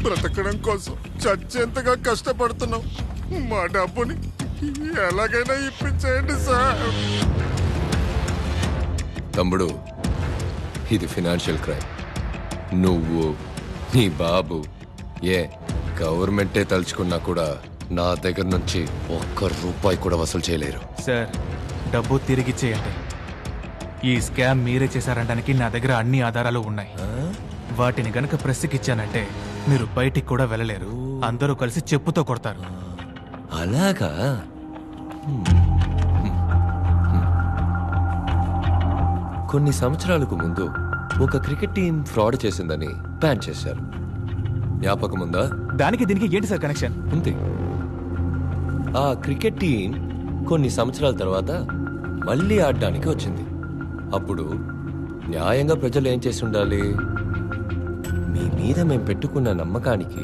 బ్రతకడం కోసం చచ్చేంతగా కష్టపడుతున్నాం. మా డబ్బుని ఎలాగైనా ఇప్పించేయండి సార్. తమ్ముడు, ఇది ఫినాన్షియల్ క్రైమ్. నువ్వు, నీ బాబు, గవర్నమెంటే తలుచుకున్నా కూడా నా దగ్గర నుంచి ₹1 కూడా వసూలు చేయలేరు. సార్, డబ్బు తిరిగిచ్చేయండి. ఈ స్కామ్ మీరే చేశారనడానికి నా దగ్గర అన్ని ఆధారాలు ఉన్నాయి. వాటిని గనక ప్రెస్కిచ్చానంటే మీరు బయటికి కూడా వెళ్ళలేరు. అందరూ కలిసి చెప్పుతో కొడతారు. అలాగా? కొన్ని సంవత్సరాలకు ముందు ఒక క్రికెట్ టీం ఫ్రాడ్ చేసిందని బ్యాన్ చేశారు. జ్ఞాపకం ఉందా? దానికి దీనికి ఏంటి సార్ కనెక్షన్? ఉంది. ఆ క్రికెట్ టీం కొన్ని సంవత్సరాల తర్వాత మళ్ళీ ఆడడానికి వచ్చింది. అప్పుడు న్యాయంగా ప్రజలు ఏం చేసి ఉండాలి? మీ మీద మేము పెట్టుకున్న నమ్మకానికి